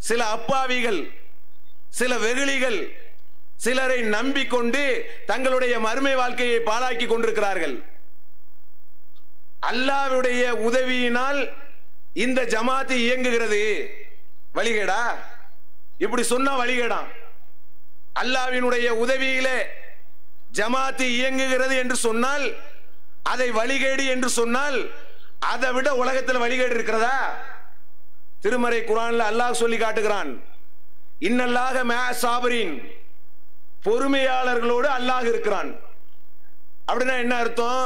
சில அப்பாவிகள், சில வெகுளிகள் சிலரை நம்பிக்கொண்டு தங்களுடைய மறுமை வாழ்க்கையை பாழாக்கி கொண்டிருக்கிறார்கள். அல்லாஹ்வுடைய உதவியினால் இந்த ஜமாத் இயங்குகிறது. வழிகேடா? இப்படி சொன்னா வழிகேடா? அல்லாஹ்வினுடைய உதவியிலே ஜமாத் இயங்குகிறது என்று சொன்னால், அதை வழிகேடு என்று சொன்னால், அதை விட உலகத்தில் வழிகேடு இருக்கிறதா? திருமறை குர்ஆன்ல அல்லாஹ் சொல்லி காட்டுகிறான், இன்னல்லாஹ மஅ ஸாபிரீன், பொறுமையாளர்களோடு அல்லாஹ் இருக்கிறான். அப்படின்னா என்ன அர்த்தம்?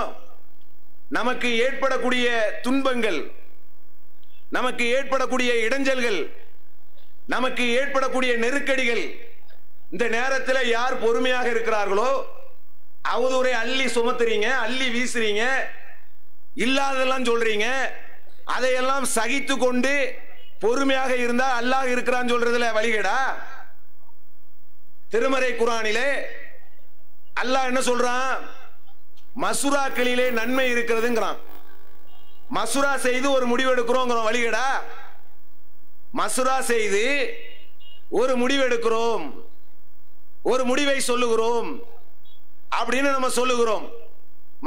நமக்கு ஏற்படக்கூடிய துன்பங்கள், நமக்கு ஏற்படக்கூடிய இடைஞ்சல்கள், நமக்கு ஏற்படக்கூடிய நெருக்கடிகள், இந்த நேரத்தில் யார் பொறுமையாக இருக்கிறார்களோ அவதூரை அள்ளி சுமத்துறீங்க, அள்ளி வீசுறீங்க, இல்லாததெல்லாம் சொல்றீங்க, அதையெல்லாம் சகித்து கொண்டு பொறுமையாக இருந்தா அல்லாஹ் இருக்கிறான்னு சொல்றதுல வழிகேடா? திருமறை குர்ஆனிலே அல்லாஹ் என்ன சொல்றான்? மசூராக்களிலே நன்மை இருக்கிறதுங்கிறான். மசூரா செய்து ஒரு முடிவு எடுக்கிறோம், வழிகேடா? மசூரா செய்து ஒரு முடிவு எடுக்கிறோம், ஒரு முடிவை சொல்லுகிறோம் அப்படின்னு நம்ம சொல்லுகிறோம்.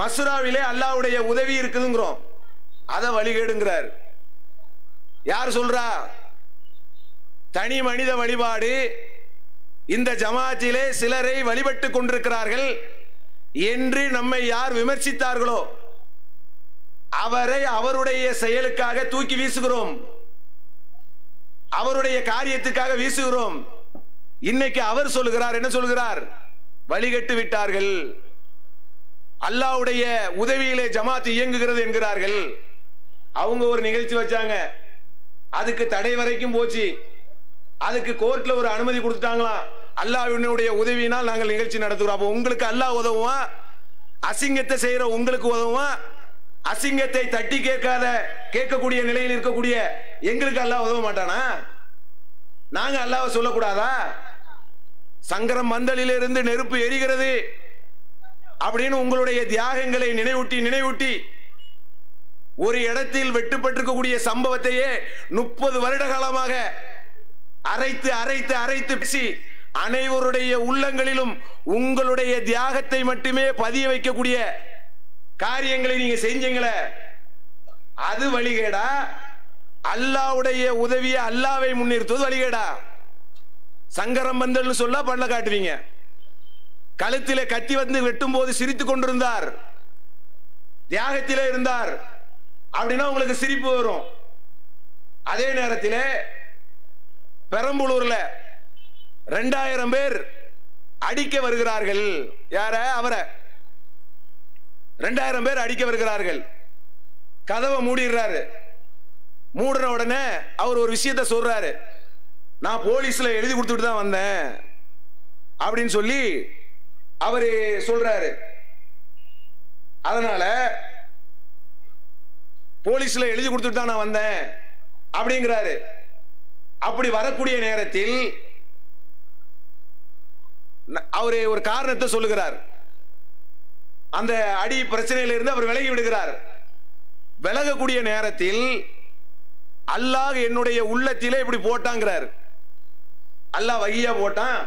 மசூராவிலே அல்லாஹ்வுடைய உதவி இருக்குதுங்கிறோம், அத வழிகேடுங்கிறார். யார் சொல்றா? தனி மனித வழிபாடு. இந்த ஜமாத்திலே சிலரை வழிபட்டு கொண்டிருக்கிறார்கள் என்று நம்மை யார் விமர்சித்தார்களோ அவரை அவருடைய செயலுக்காக தூக்கி வீசுகிறோம், அவருடைய காரியத்துக்காக வீசுகிறோம். இன்னைக்கு அவர் சொல்லுகிறார், என்ன சொல்லுகிறார்? வழிகட்டு விட்டார்கள், அல்லாஹ்வுடைய உதவியிலே ஜமாத் இயங்குகிறது என்கிறார்கள். அவங்க ஒரு நிகழ்ச்சி வச்சாங்க, அதுக்கு தடை வரைக்கும் போச்சு, அதுக்கு கோர்ட்ல ஒரு அனுமதி கொடுத்துட்டாங்களாம். அல்லாஹ்வினுடைய உதவியினால் நாங்கள் நிகழ்ச்சி நடத்துகிறோம். அப்போ உங்களுக்கு அல்லாஹ் உதவுவா? அசிங்கத்தை செய்யற உங்களுக்கு உதவுவா? அசிங்கத்தை தட்டி கேட்கக்கூடிய நிலையில் இருக்கக்கூடிய எங்களுக்கு அல்லாஹ் உதவ மாட்டானா? நாங்க அல்லாஹ்வை சொல்லக்கூடாதா? சங்கரம் மந்தலிலிருந்து நெருப்பு எரிகிறது அப்படின்னு உங்களுடைய தியாகங்களை நினைவூட்டி ஒரு இடத்தில் வெட்டுப்பட்டிருக்கக்கூடிய சம்பவத்தையே 30 வருட காலமாக அரைத்து பேசி அனைவருடைய உள்ளங்களிலும் உங்களுடைய தியாகத்தை மட்டுமே பதிய வைக்கக்கூடிய காரியங்களை நீங்க செஞ்சீங்களே, அது வழிகேடா? அல்லாஹ்வுடைய உதவியை அல்லாஹ்வை முன்னிறுத்துவது வழிகேடா? சங்கரம் பந்தல் சொல்ல பண்ண காட்டுவீங்க. கழுத்திலே கத்தி வந்து வெட்டும் போது சிரித்துக் கொண்டிருந்தார், தியாகத்திலே இருந்தார் அப்படின்னா உங்களுக்கு சிரிப்பு வரும். அதே நேரத்தில் பெரம்பலூர்ல 2000 பேர் அடிக்க வருகிறார்கள். யார? அவரை 2000 பேர் அடிக்க வருகிறார்கள். கதவை மூடிடுறாரு. மூடின உடனே அவர் ஒரு விஷயத்தை சொல்றாரு, நான் போலீஸ்ல எழுதி கொடுத்துட்டு தான் வந்தேன் அப்படின்னு சொல்லி அவரு சொல்றாரு. அதனால போலீஸ்ல எழுதி கொடுத்துட்டு தான் நான் வந்தேன் அப்படிங்கிறாரு. அப்படி வரக்கூடிய நேரத்தில் அவரு ஒரு காரணத்தை சொல்லுகிறார். அந்த அடி பிரச்சனையில இருந்து அவர் விலகி விடுகிறார். விலகக்கூடிய நேரத்தில் அல்லாஹ் என்னுடைய உள்ளத்திலே இப்படி போட்டாங்கிறார். அல்லாஹ் வகியா போட்டான்,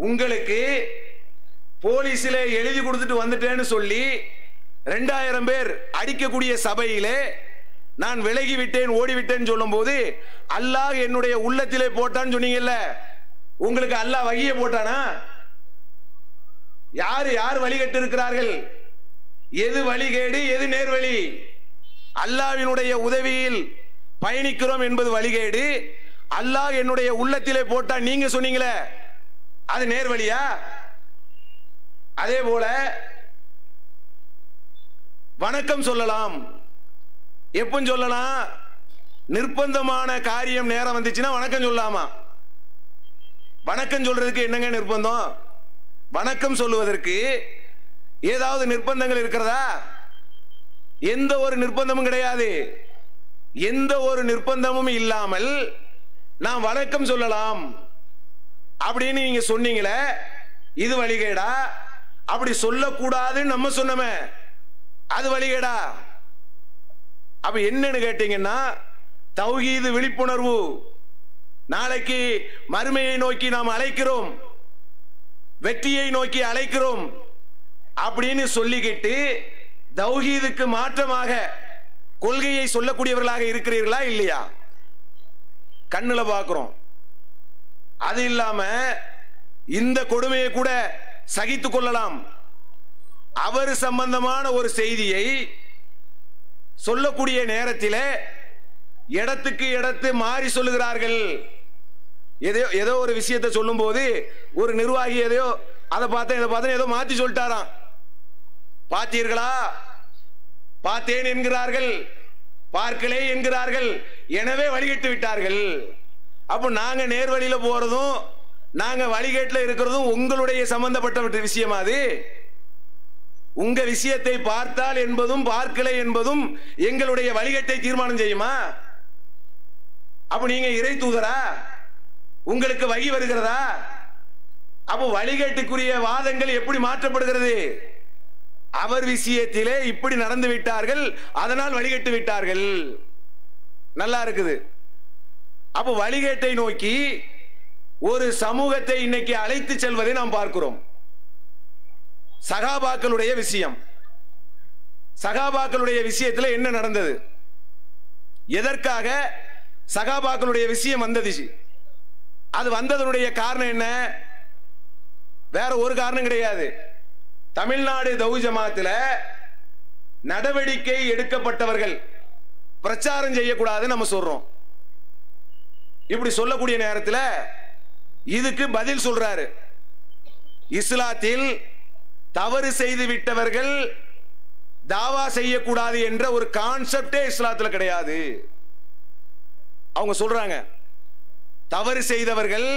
உங்களுக்கு போலீஸிலே எழுதி கொடுத்துட்டு வந்துட்டேன்னு சொல்லி 2000 பேர் அடிக்கக்கூடிய சபையிலே நான் விலகி விட்டேன், ஓடிவிட்டேன்னு சொல்லும் போது அல்லாஹ் என்னுடைய உள்ளத்திலே போட்டான்னு சொன்னீங்கல்ல, உங்களுக்கு அல்லாஹ் வகிய போட்டானா? யார் வழிகட்டு இருக்கிறார்கள்? எது வழிகேடு, எது நேர்வழி? அல்லாஹ்வினுடைய உதவியில் பயணிக்கிறோம் என்பது வழிகேடு. அல்லாஹ் என்னுடைய உள்ளத்திலே போட்டா நீங்க சொன்னீங்களே, அது நேர்வழியா? அதே போல வணக்கம் சொல்லலாம். எப்ப சொல்லலாம்? நிர்பந்தமான காரியம் நேரம் வந்துச்சுன்னா வணக்கம் சொல்லலாமா? வணக்கம் சொல்றதுக்கு என்னங்க நிர்பந்தம்? வணக்கம் சொல்லுவதற்கு ஏதாவது நிர்பந்தங்கள் இருக்கிறதா? எந்த ஒரு நிர்பந்தமும் கிடையாது. எந்த ஒரு நிர்பந்தமும் இல்லாமல் நான் வணக்கம் சொல்லலாம் அப்படின்னு நீங்க சொன்னீங்களே, இது வழிகேடா? அப்படி சொல்லக்கூடாதுன்னு நம்ம சொன்னோமே, அது வழிகேடா? அப்ப என்னன்னு கேட்டீங்கன்னா, தௌஹீது விழிப்புணர்வு, நாளைக்கு மறுமையை நோக்கி நாம் அழைக்கிறோம், வெற்றியை நோக்கி அழைக்கிறோம் அப்படின்னு சொல்லிக்கிட்டு தௌஹீதுக்கு மாற்றமாக கொள்கையை சொல்லக்கூடியவர்களாக இருக்கிறீர்களா இல்லையா? கண்ணுல பார்க்கிறோம். அது இல்லாம இந்த கொடுமையை கூட சகித்துக் கொள்ளலாம். அவர் சம்பந்தமான ஒரு செய்தியை சொல்லக்கூடிய நேரத்தில் இடத்துக்கு இடத்து மாறி சொல்லுகிறார்கள். ஏதோ ஒரு விஷயத்தை சொல்லும் போது ஒரு நிர்வாகி எதையோ அதை பார்த்தேன் இதை பார்த்தேன் ஏதோ மாத்தி சொல்லிட்டாராம். பார்த்தீர்களா, பார்த்தேன் என்கிறார்கள், பார்க்கலே என்கிறார்கள், எனவே வழிகட்டு விட்டார்கள். அப்போ நாங்க நேர் வழியில போறதும் நாங்க வழிகேட்டில் இருக்கிறதும் உங்களுடைய சம்பந்தப்பட்ட விஷயம். அது உங்க விஷயத்தை பார்த்தால் என்பதும் பார்க்கலை என்பதும் எங்களுடைய வழிகட்டை தீர்மானம் செய்யுமா? அப்ப நீங்க இறை தூதரா? உங்களுக்கு வகி வருகிறதா? அப்போ வழிகேட்டுக்குரிய வாதங்கள் எப்படி மாற்றப்படுகிறது? அவர் விஷயத்திலே இப்படி நடந்து விட்டார்கள், அதனால் வழிகட்டு விட்டார்கள். நல்லா இருக்குது. அப்போ வழிகேட்டை நோக்கி ஒரு சமூகத்தை இன்னைக்கு அழைத்து செல்வதை நாம் பார்க்கிறோம். சகாபாக்களுடைய விஷயம், சகாபாக்களுடைய விஷயத்தில் என்ன நடந்தது? எதற்காக சகாபாக்களுடைய விஷயம் வந்தது? அது வந்ததனுடைய காரணம் என்ன? வேற ஒரு காரணம் கிடையாது. தமிழ்நாடு தௌஹீத் ஜமாத்தில் நடவடிக்கை எடுக்கப்பட்டவர்கள் பிரச்சாரம் செய்யக்கூடாது நம்ம சொல்றோம். இப்படி சொல்லக்கூடிய நேரத்தில் இதுக்கு பதில் சொல்றாரு. இஸ்லாத்தில் தவறு செய்து விட்டவர்கள் தாவா செய்யக்கூடாது என்ற ஒரு கான்செப்டே இஸ்லாத்தில் கிடையாது. அவங்க சொல்றாங்க தவறு செய்தவர்கள்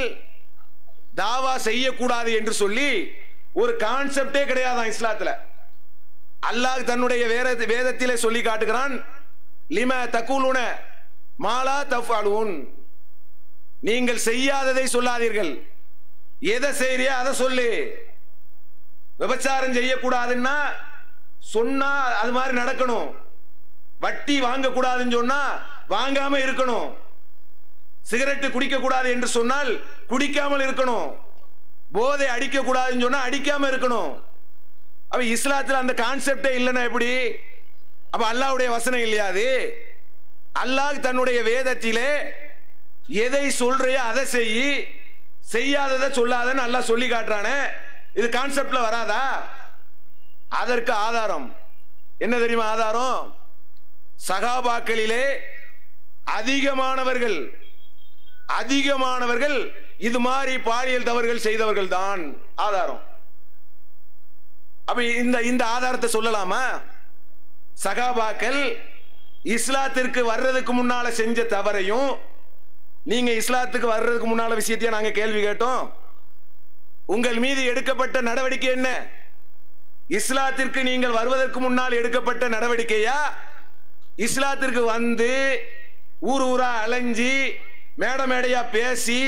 தாவா செய்யக்கூடாது என்று சொல்லி ஒரு கான்செப்டே கிடையாது இஸ்லாத்தில். அல்லாஹ் தன்னுடைய வேதத்திலே சொல்லி காட்டுகிறான், லிம தகுலுன மாலா தஃஅலூன், நீங்கள் செய்யாததை சொல்லாதீர்கள், எதை செய்யறியா அதை சொல்லு. விபச்சாரம் செய்யக்கூடாதுன்னா சொன்னா அது மாதிரி நடக்கணும். வட்டி வாங்க கூடாதுன்னு சொன்னா வாங்காம இருக்கணும். சிகரெட்டு குடிக்க கூடாது என்று சொன்னால் குடிக்காமல் இருக்கணும். போதை அடிக்க கூடாதுன்னு சொன்னா அடிக்காம இருக்கணும். அப்ப இஸ்லாத்தில் அந்த கான்செப்டே இல்லைன்னா எப்படி? அப்ப அல்லாஹ்வுடைய வசனம் இல்லையா அது? அல்லாஹ் தன்னுடைய வேதத்திலே எதை சொல்றியோ அதை செய்யி, செய்யாததை சொல்லாதன்னு அல்லாஹ் சொல்லி காட்டுறானே, இது கான்செப்ட்ல வராதா? அதற்கு ஆதாரம் என்ன தெரியுமா? ஆதாரம் சகாபாக்களிலே அதிகமானவர்கள் இது மாதிரி பாலியல் தவறுகள் செய்தவர்கள் தான். ஆதாரம். அப்ப இந்த ஆதாரத்தை சொல்லலாமா? சகாபாக்கள் இஸ்லாத்திற்கு வர்றதுக்கு முன்னால செஞ்ச தவறையும் நீங்க இஸ்லாத்துக்கு வர்றதுக்கு முன்னால விஷயத்தையும் நாங்க கேள்வி கேட்டோம். உங்கள் மீது எடுக்கப்பட்ட நடவடிக்கை என்ன? இஸ்லாத்திற்கு நீங்கள் வருவதற்கு முன்னால் எடுக்கப்பட்ட நடவடிக்கையா? இஸ்லாத்திற்கு வந்து ஊர் ஊரா அலைஞ்சி மேடை மேடையா பேசி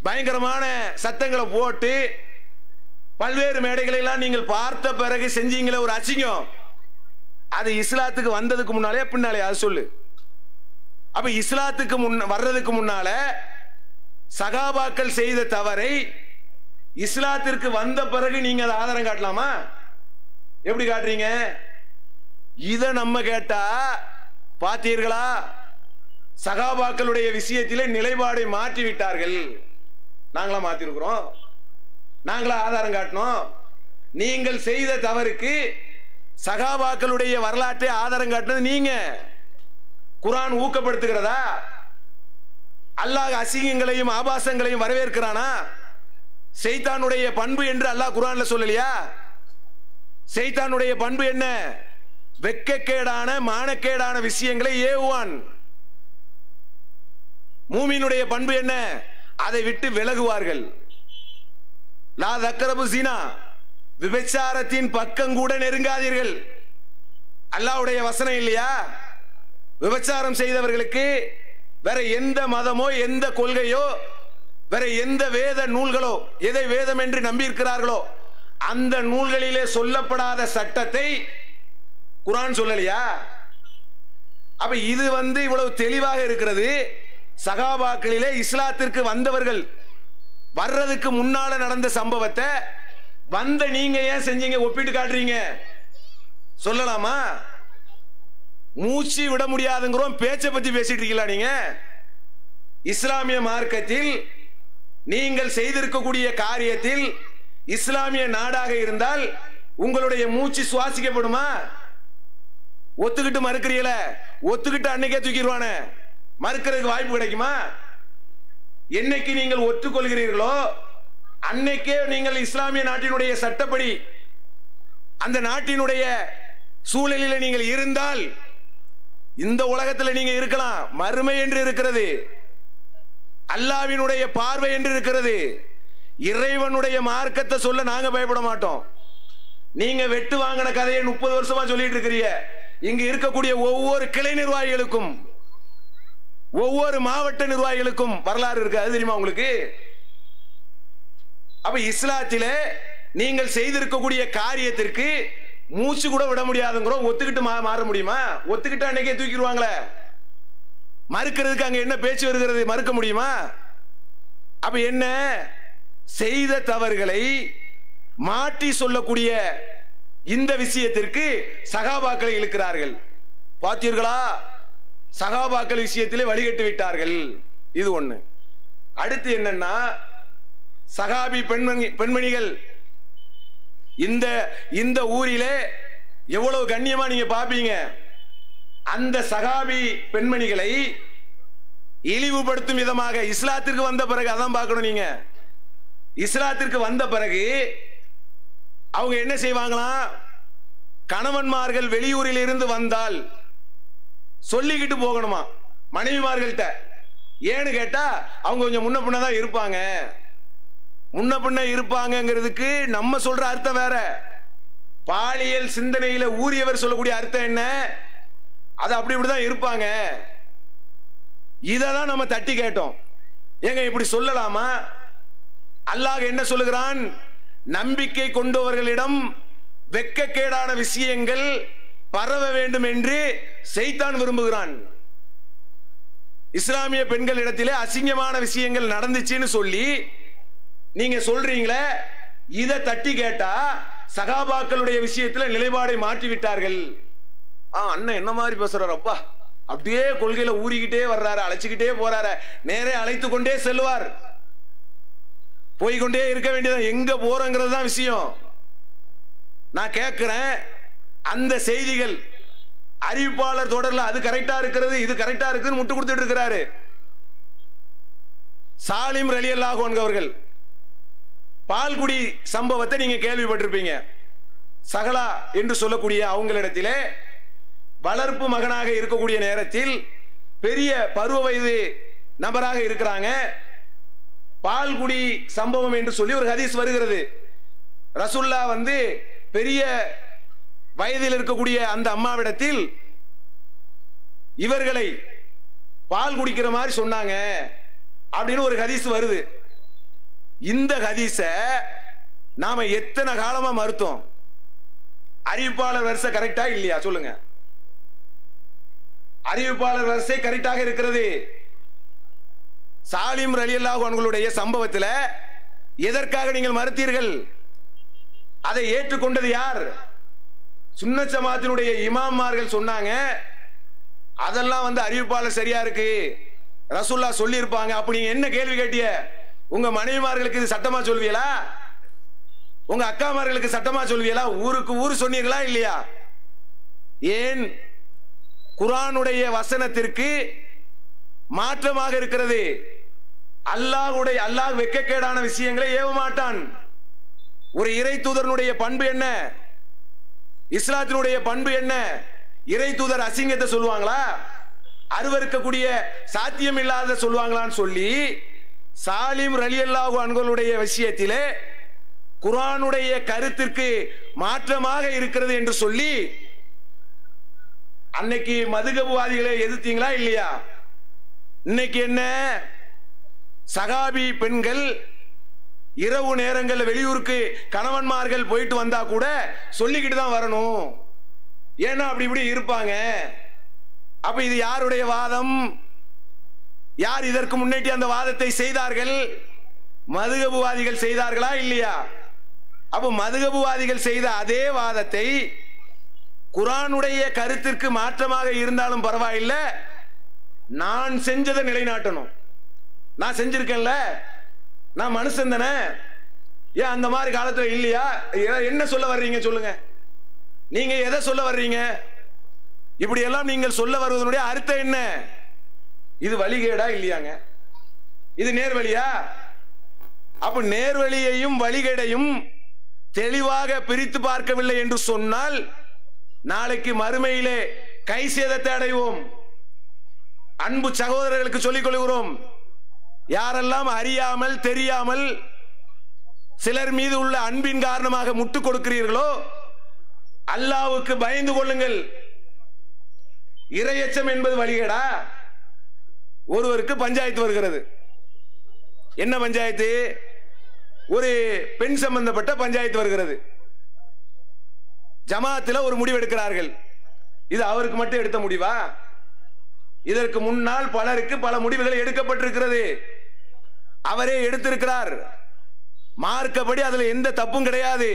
பயங்கரமான சத்தங்களை போட்டு பல்வேறு மேடைகளை எல்லாம் நீங்கள் பார்த்த பிறகு செஞ்சீங்களே ஒரு அசிங்கம், அது இஸ்லாத்துக்கு வந்ததுக்கு முன்னாலே பின்னாலே? அது சொல்லு. அப்ப இஸ்லாத்துக்கு வர்றதுக்கு முன்னால சகாபாக்கள் செய்த தவறை இஸ்லாத்திற்கு வந்த பிறகு நீங்க அதை ஆதாரம் காட்டலாமா? எப்படி காட்டுறீங்க? இத நம்ம கேட்டா பார்த்தீர்களா, சகாபாக்களுடைய விஷயத்திலே நிலைப்பாடை மாற்றி விட்டார்கள். நாங்களா மாத்திருக்கிறோம்? நாங்களா ஆதாரம் காட்டணும்? நீங்கள் செய்த தவறுக்கு சகாபாக்களுடைய வரலாற்றை ஆதாரம் காட்டினது நீங்க. குர்ஆன் ஊக்கப்படுத்துகிறதா? அல்லாஹ் அசிங்கங்களையும் ஆபாசங்களையும் வரவேற்கிறானா? சைத்தானுடைய பண்பு என்று அல்லாஹ் குர்ஆன்ல சொல்லலையா? சைத்தானுடைய பண்பு என்ன? வெட்கக்கேடான மானக்கேடான விஷயங்களை ஏவுவான். மூமினுடைய பண்பு என்ன? அதை விட்டு விலகுவார்கள். லா தக்ரபு ஸினா, விபச்சாரத்தின் பக்கம் கூட நெருங்காதீர்கள். அல்லாஹ்வுடைய வசனம் இல்லையா? விபச்சாரம் செய்தவர்களுக்கு வேற எந்த மதமோ எந்த கொள்கையோ வேற எந்த வேத நூல்களோ எதை வேதம் என்று நம்பி இருக்கிறார்களோ அந்த நூல்களிலே சொல்லப்படாத சட்டத்தை குர்ஆன் சொல்லலையா? அப்ப இது இவ்வளவு தெளிவாக இருக்கிறது. சகாபாக்களிலே இஸ்லாத்திற்கு வந்தவர்கள் வர்றதுக்கு முன்னால நடந்த சம்பவத்தை வந்த நீங்க ஏன் செஞ்சீங்க? ஒப்பிட்டு காட்டுறீங்க, சொல்லலாமா? மூச்சு விட முடியாதுங்கிறோம், பேச்சை பத்தி பேசிட்டு இருக்கீங்களா நீங்க? இஸ்லாமிய மார்க்கத்தில் நீங்கள் செய்திருக்கக்கூடிய காரியத்தில் இஸ்லாமிய நாடாக இருந்தால் உங்களுடைய மூச்சு சுவாசிக்கப்படுமா? ஒத்துக்கிட்டு மறுக்கிறீங்கள, ஒத்துக்கிட்டு அன்னைக்கே தூக்கிடுவானே, மறுக்கிறதுக்கு வாய்ப்பு கிடைக்குமா? என்னைக்கு நீங்கள் ஒத்துக்கொள்கிறீர்களோ அன்னைக்கே நீங்கள் இஸ்லாமிய நாட்டினுடைய சட்டப்படி அந்த நாட்டினுடைய சூழலில் நீங்கள் இருந்தால் இந்த உலகத்தில் நீங்க இருக்கலாம். மறுமை என்று இருக்கிறது, அல்லாஹ்வினுடைய பார்வை என்று இருக்கிறது. இறைவனுடைய மார்க்கத்தை சொல்ல நாங்க பயப்பட மாட்டோம். நீங்க வெட்டு வாங்கின கதையை 30 வருஷமா சொல்லிட்டு இருக்கிறீங்க. இங்க இருக்கக்கூடிய ஒவ்வொரு கிளை நிர்வாகிகளுக்கும் ஒவ்வொரு மாவட்ட நிர்வாகிகளுக்கும் வரலாறு இருக்கு, அது தெரியுமா உங்களுக்கு? அப்ப இஸ்லாத்திலே நீங்கள் செய்திருக்கக்கூடிய காரியத்திற்கு மூச்சு கூட விட முடியாதுங்கிறோம். ஒத்துக்கிட்டு மாற முடியுமா? ஒத்துக்கிட்டு அன்னைக்கே தூக்கிடுவாங்களே, மறுக்கிறதுக்கு அங்க என்ன பேச்சு வருகிறது? மறுக்க முடியுமா? அப்ப என்ன, செய்த தவறுகளை மாற்றி சொல்லக்கூடிய இந்த விஷயத்திற்கு சகாபாக்களை இழுக்கிறார்கள். பார்த்தீர்களா, சகாபாக்கள் விஷயத்திலே வழிகட்டு விட்டார்கள். இது ஒண்ணு. அடுத்து என்னன்னா, சகாபி பெண்மணிகள் இந்த ஊரிலே எவ்வளவு கண்ணியமா நீங்க பாப்பீங்க. அந்த சகாபி பெண்மணிகளை இழிவுபடுத்தும் விதமாக இஸ்லாத்திற்கு வந்த பிறகு அதான் பார்க்கணும். நீங்க இஸ்லாத்திற்கு வந்த பிறகு அவங்க என்ன செய்வாங்களாம், கணவன்மார்கள் வெளியூரில் இருந்து வந்தால் சொல்லிக்கிட்டு போகணுமா மனைவிமார்கள்ட்ட. ஏன்னு கேட்டா அவங்க கொஞ்சம் முன்ன பின்னதான் இருப்பாங்க. முன்ன பின்ன இருப்பாங்கிறதுக்கு நம்ம சொல்ற அர்த்தம் வேற. பாலியல் சிந்தனையில ஊறியவர் சொல்லக்கூடிய அர்த்தம் என்ன, அது அப்படி இப்படிதான் இருப்பாங்க. இததான் நம்ம தட்டி கேட்டோம். ஏங்க இப்படி சொல்லலாமா? அல்லாஹ் என்ன சொல்லுகிறான், நம்பிக்கை கொண்டவர்களிடம் வெட்கக்கேடான விஷயங்கள் பரவ வேண்டும் என்று சைத்தான் விரும்புகிறான். இஸ்லாமிய பெண்கள் இடத்திலே அசிங்கமான விஷயங்கள் நடந்துச்சுன்னு சொல்லி நீங்க சொல்றீங்களே, இதை தட்டி கேட்டா சகாபாக்களுடைய விஷயத்துல நிலைப்பாடை மாற்றி விட்டார்கள். அண்ணன் என்ன மாதிரி பேசுறாரப்பா, அப்படியே கொள்கையில ஊறிக்கிட்டே வர்றாரு, அழைச்சுக்கிட்டே போறாரு, நேரே அழைத்து கொண்டே செல்வார். போய்கொண்டே இருக்க வேண்டியதான், எங்க போறங்கிறது தான் விஷயம். நான் கேட்கிறேன், அந்த செய்திகள் அறிவிப்பாளர் தொடர்ல அது கரெக்டா இருக்கிறது, இது கரெக்டா இருக்குன்னு முட்டு கொடுத்துட்டு இருக்கிறாரு. சாலிம் ரலியல்லாஹு அன்ஹு அவர்கள் பால்குடி சம்பவத்தை நீங்க கேள்விப்பட்டிருப்பீங்க. சகலா என்று சொல்லக்கூடிய அவங்களிடத்திலே வளர்ப்பு மகனாக இருக்கக்கூடிய நேரத்தில் பெரிய பருவ வயது நபராக இருக்கிறாங்க. பால்குடி சம்பவம் என்று சொல்லி ஒரு ஹதீஸ் வருகிறது. ரசூல்லா பெரிய வயதில் இருக்கக்கூடிய அந்த அம்மாவிடத்தில் இவர்களை பால் குடிக்கிற மாதிரி சொன்னாங்க அப்படின்னு ஒரு ஹதீஸ் வருது. இந்த ஹதீஸ நாம எத்தனை காலமா மறுத்தோம்? அறிவிப்பாளர் வரிசை கரெக்டா இல்லையா சொல்லுங்க? அறிவிப்பாளர் வரிசை கரெக்டாக இருக்கிறது. சாலிம் ரலியல்லாஹு அன்ஹுடைய சம்பவத்தில் எதற்காக நீங்கள் மறுத்தீர்கள்? அதை ஏற்றுக்கொண்டது யார்? சுன்னத் ஜமாத்தினுடைய இமாம்மார்கள் சொன்னாங்க, அதெல்லாம் அறிவிப்பாளர் சரியா இருக்கு, ரசூல்லா சொல்லி இருப்பாங்க. அப்ப நீங்க என்ன கேள்வி கேட்டிய? உங்க மனைவிமார்களுக்கு இது சட்டமா சொல்வீங்களா? உங்க அக்காமார்களுக்கு சட்டமா சொல்வீங்களா? ஊருக்கு ஊர் சொன்னீர்களா இல்லையா? ஏன் குர்ஆனுடைய வசனத்திற்கு மாற்றமாக இருக்கிறது. அல்லாஹ் வெட்கக்கேடான விஷயங்களை ஏவ மாட்டான். ஒரு இறை தூதரனுடைய பண்பு என்ன? இஸ்லாத்தினுடைய பண்பு என்ன? இறை தூதர் அசிங்கத்தை சொல்லுவாங்களா? அருவருக்கக்கூடிய சாத்தியம் இல்லாத சொல்லுவாங்களான்னு சொல்லி சாலிம் ரலியல்லாஹு அன்ஹுடைய விஷயத்திலே குர்ஆனுடைய கருத்திற்கு மாற்றமாக இருக்கிறது என்று சொல்லி அன்னைக்கு மதுகபுவாதிகளை எதிர்த்தீங்களா இல்லையா? இன்னைக்கு என்ன, சகாபி பெண்கள் இரவு நேரங்களில் வெளியூருக்கு கணவன்மார்கள் போயிட்டு வந்தா கூட சொல்லிக்கிட்டு தான் வரணும், ஏன்னா அப்படி இப்படி இருப்பாங்க. அப்ப இது யாருடைய வாதம்? யார் இதற்கு முன்னேற்றி அந்த வாதத்தை செய்தார்கள்? மதுகபுவாதிகள் செய்தார்களா இல்லையா? அப்ப மதுகபுவாதிகள் செய்த அதே வாதத்தை குர்ஆனுடைய கருத்திற்கு மாற்றமாக இருந்தாலும் பரவாயில்லை, நான் செஞ்சதை நிலைநாட்டணும். நான் செஞ்சிருக்கேன்ல, நான் மனுஷன் தானே, ஏன் அந்த மாதிரி காலத்துல இல்லையா? என்ன சொல்ல வர்றீங்க சொல்லுங்க, நீங்க எதை சொல்ல வர்றீங்க? இப்படி எல்லாம் நீங்கள் சொல்ல வருவதனுடைய அர்த்தம் என்ன? இது வழிகேடா இல்லையாங்க? இது நேர்வழியா? அப்ப நேர்வழியையும் வழிகேடையும் தெளிவாக பிரித்து பார்க்கவில்லை என்று சொன்னால் நாளைக்கு மறுமையிலே கை சேதத்தை அடைவோம். அன்பு சகோதரர்களுக்கு சொல்லிக் கொள்கிறோம், யாரெல்லாம் அறியாமல் தெரியாமல் சிலர் மீது உள்ள அன்பின் காரணமாக முட்டு கொடுக்கிறீர்களோ அல்லாஹ்வுக்கு பயந்து கொள்ளுங்கள். இறையச்சம் என்பது வழிகேடா? ஒருவருக்கு பஞ்சாயத்து வருகிறது. என்ன பஞ்சாயத்து? ஒரு பெண் சம்பந்தப்பட்ட பஞ்சாயத்து வருகிறது. ஜமாத்தில் ஒரு முடிவு எடுக்கிறார்கள். இது அவருக்கு மட்டும் எடுத்த முடிவா? இதற்கு முன்னால் பலருக்கு பல முடிவுகள் எடுக்கப்பட்டிருக்கிறது. அவரே எடுத்திருக்கிறார். மார்க்கப்படி அதுல எந்த தப்பும் கிடையாது.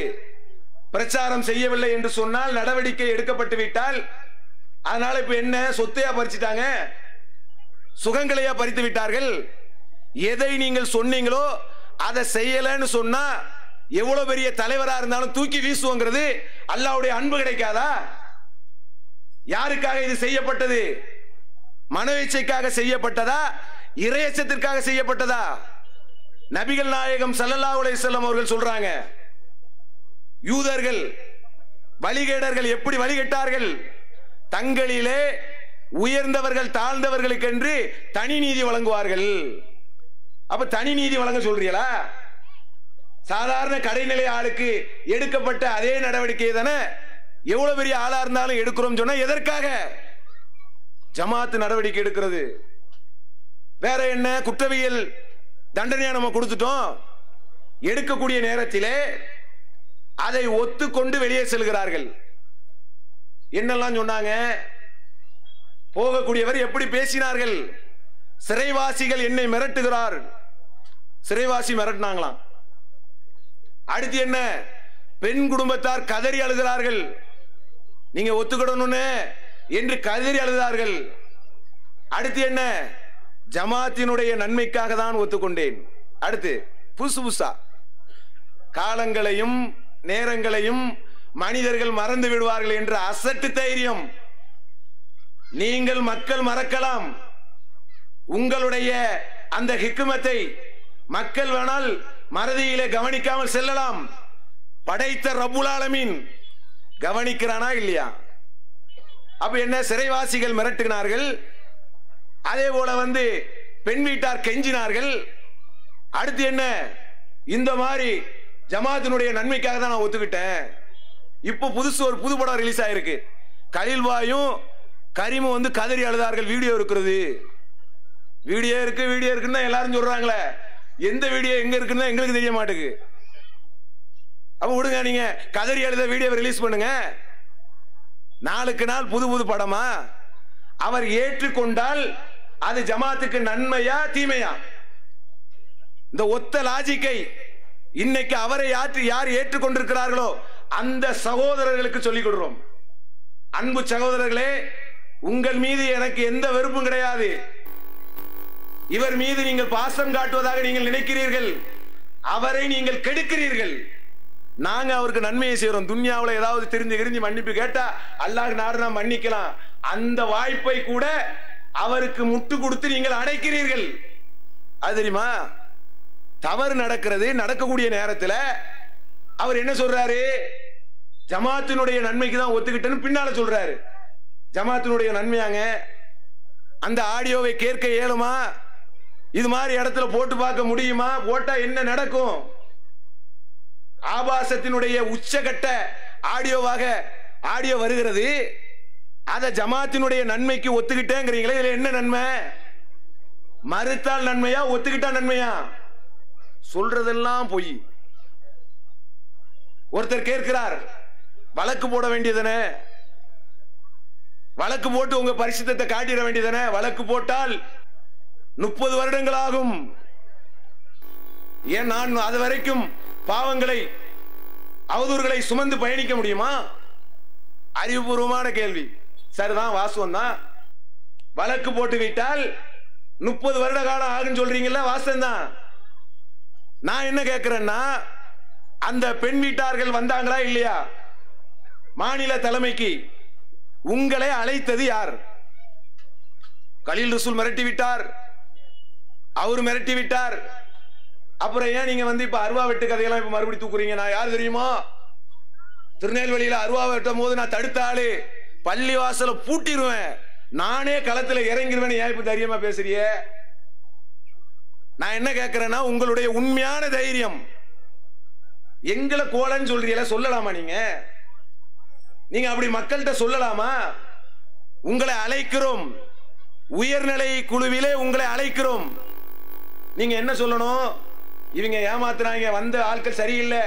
பிரச்சாரம் செய்யவில்லை என்று சொன்னால் நடவடிக்கை எடுக்கப்பட்டு விட்டால் அதனால இப்ப என்ன, சொத்தையா பறிச்சிட்டாங்க, சுகங்களையா பறித்து விட்டார்கள்? எதை நீங்கள் சொன்னீங்களோ அதை செய்யலன்னு சொன்னா எவ்வளவு பெரிய தலைவரா இருந்தாலும் தூக்கி வீசுவோங்கிறது அல்லாஹ்வுடைய அன்பு கிடைக்காதா? யாருக்காக இது செய்யப்பட்டது? மனோஇச்சைக்காக செய்யப்பட்டதா? இறையச்சத்திற்காக செய்யப்பட்டதா? நபிகள் நாயகம் ஸல்லல்லாஹு அலைஹி வஸல்லம் அவர்கள் சொல்றாங்க, யூதர்கள் வழிகேடர்கள் எப்படி வழிகட்டார்கள்? தங்களிலே உயர்ந்தவர்கள் தாழ்ந்தவர்களுக்கு என்று தனி நீதி வழங்குவார்கள். அப்ப தனி நீதி வழங்க சொல்றீங்களா? சாதாரண கடைநிலை ஆளுக்கு எடுக்கப்பட்ட அதே நடவடிக்கை தானே எவ்வளவு பெரிய ஆளா இருந்தாலும் எடுக்கிறோம் சொன்னா எதற்காக? ஜமாத் நடவடிக்கை எடுக்கிறது. வேற என்ன? குற்றவியல் தண்டனையா நம்ம கொடுத்துட்டோம். எடுக்கக்கூடிய நேரத்திலே அதை ஒத்துக்கொண்டு வெளியே செல்கிறார்கள். என்னெல்லாம் சொன்னாங்க? போகக்கூடியவர் எப்படி பேசினார்கள்? சிறைவாசிகள் என்னை மிரட்டுகிறார். சிறைவாசி மிரட்டினாங்களாம். அடுத்து என்ன? பெண் குடும்பத்தார் கதறி அழுகிறார்கள். நீங்க ஒத்துக்கிடணும்னு என்று கதறி அழுதார்கள். அடுத்து என்ன? ஜமாத்தினுடைய நன்மைக்காக தான் ஒத்துக்கொண்டேன். அடுத்து புதுசு புதுசா காலங்களையும் நேரங்களையும் மனிதர்கள் மறந்து விடுவார்கள் என்ற அசட்டு தைரியம். நீங்கள் மக்கள் மறக்கலாம், உங்களுடைய அந்த ஹிக்மத்தை மக்கள் வேணால் மறதியிலே கவனிக்காமல் செல்லலாம். படைத்த ரப்புல் ஆலமீன் கவனிக்கிறானா இல்லையா? அப்ப என்ன? சிறைவாசிகள் மிரட்டினார்கள். அதே போல பெண் வீட்டார் கெஞ்சினார்கள். அடுத்து என்ன? இந்த மாதிரி ஜமாத்தினுடைய நன்மைக்காக தான் நான் ஒத்துக்கிட்டேன். இப்போ புதுசு ஒரு புது படம் ரிலீஸ் ஆயிருக்கு. கலீல்வாயும் கரீமும் கதறி அழுதார்கள். வீடியோ இருக்கிறது. வீடியோ இருக்குன்னு எல்லாரும் சொல்றாங்களே, எந்த வீடியோ எங்க இருக்குன்னு எங்களுக்கு தெரிய மாட்டேங்குது. அப்ப விடுங்க, நீங்க கதறி அழுத வீடியோ ரிலீஸ் பண்ணுங்க. நாளுக்கு நாள் புது புது படமா? அவர் ஏற்றுக்கொண்டால் அது ஜமாத்துக்கு நன்மையா தீமையா? இந்த ஒத்த லாஜிக்கை இன்னைக்கு அவரை யார் ஏற்றுக்கொண்டிருக்கிறார்களோ அந்த சகோதரர்களுக்கு சொல்லிக் கொடுறோம். அன்பு சகோதரர்களே, உங்கள் மீது எனக்கு எந்த வெறுப்பும் கிடையாது. இவர் மீது நீங்கள் பாசம் காட்டுவதாக நீங்கள் நினைக்கிறீர்கள். அவரை நீங்கள் கெடுக்கிறீர்கள். நாங்க அவருக்கு நன்மையை செய்யறோம். துன்யாவில் ஏதாவது தெரிஞ்சு மன்னிப்பு கேட்டா அல்லாஹ் நாடுனா மன்னிக்கலாம். அந்த வாய்ப்பை கூட அவருக்கு முட்டு கொடுத்து நீங்கள் அடைக்கிறீர்கள். அது தெரியுமா? தவறு நடக்கக்கூடிய நேரத்தில் அவர் என்ன சொல்றாரு? ஜமாத்தினுடைய நன்மைக்கு தான் ஒத்துக்கிட்டேன்னு பின்னால சொல்றாரு. ஜமாத்தினுடைய நன்மையாங்க? அந்த ஆடியோவை கேட்க இயலுமா? இது மாதிரி இடத்துல போட்டு பார்க்க முடியுமா? போட்டா என்ன நடக்கும்? ஆபாசத்தினுடைய உச்சகட்ட ஆடியோ வருகிறது. அத ஜமாத்தினுடைய நன்மைக்கு ஒத்துக்கிட்டேங்கிறீங்களே, இதுல என்ன நன்மை? மறுத்தால் நன்மையா, ஒத்துக்கிட்டா நன்மையா? சொல்றதெல்லாம் பொய். ஒருத்தர் கேட்கிறார், வழக்கு போட வேண்டியதானே, வழக்கு போட்டு உங்க பரிசுத்தத்தை காட்டிட வேண்டியதானே? வழக்கு போட்டால் 30 வருடங்களாகும். ஏன் நான் அது வரைக்கும் பாவங்களை அவதூறுகளை சுமந்து பயணிக்க முடியுமா? அறிவுபூர்வமான கேள்வி. சரிதான், வாசம் தான். வழக்கு போட்டு விட்டால் 30 வருட காலம் ஆகும் சொல்றீங்கல்ல, வாசம் தான். நான் என்ன கேட்கிறேன்னா, அந்த பெண் வீட்டார்கள் வந்தாங்களா இல்லையா மாநில தலைமைக்கு? உங்களை அழைத்தது யார்? கலீல் ரசூல் மிரட்டி விட்டார், அவர் மிரட்டி விட்டார். அப்புறம் ஏன் நீங்க இப்ப அருவா வெட்டு கதையெல்லாம் இப்ப மறுபடியும் தூக்குறீங்க? நான் யார் தெரியுமா? திருநெல்வேலியில அருவா வெட்டும் போது நான் தடுத்த ஆளு, பள்ளி வாசல பூட்டிடுவேன், நானே களத்துல இறங்கிடுவேன். ஏன் இப்ப தைரியமா பேசுறிய? நான் என்ன கேட்கிறேன்னா, உங்களுடைய உண்மையான தைரியம் எங்களை கோலன்னு சொல்றீங்களா, சொல்லலாமா? நீங்க அப்படி மக்கள்கிட்ட சொல்லலாமா? உங்களை அழைக்கிறோம், உயர்நிலை குழுவிலே உங்களை அழைக்கிறோம். நீங்க என்ன சொல்லணும்? இவங்க ஏமாத்துறாங்க, வந்த ஆட்கள் சரியில்லை,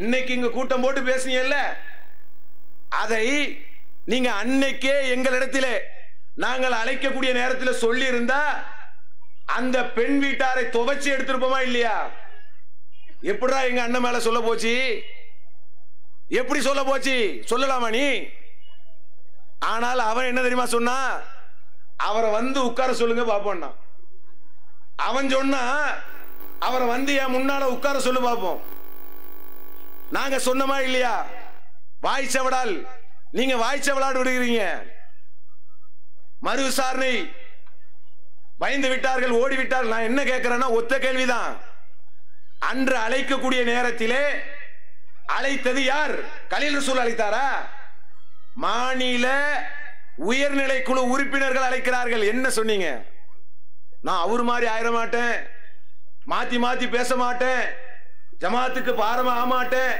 இன்னைக்கு இங்க கூட்டம் போட்டு பேசுனீங்கல்ல, அதை நீங்க அன்னைக்கே எங்களிடத்திலே நாங்கள் அழைக்கக்கூடிய நேரத்தில் சொல்லி இருந்தா அந்த பெண் வீட்டாரை துவைச்சு எடுத்திருப்போமா இல்லையா? எப்படிடா எங்க அண்ணன் மேல சொல்ல போச்சு? எப்படி சொல்ல போச்சு? சொல்லலாமா நீ? ஆனால் அவன் என்ன தெரியுமா சொன்னா? அவரை உட்கார சொல்லுங்க பாப்போம்னா. அவன் சொன்னா அவரை என் முன்னால உட்கார சொல்லு பாப்போம். நாங்க சொன்னமா இல்லையா? வாய்ச்சவடால் நீங்க வாய்ச்சவடால் விடுகிறீங்க. மறு விசாரணை பயந்து விட்டார்கள், ஓடிவிட்டார்கள். நான் என்ன கேட்கிறேன்னா, ஒத்த கேள்விதான். அன்று அழைக்கக்கூடிய நேரத்திலே அழைத்தது யார்? கலீல் ரசூல் அழைத்தாரா? மாநில உயர்நிலை குழு உறுப்பினர்கள் அழைக்கிறார்கள். என்ன சொன்னீங்க? நான் அவர் மாதிரி ஆயிர மாட்டேன், மாத்தி மாத்தி பேச மாட்டேன், ஜமாத்துக்கு பாரமா ஆக மாட்டேன்,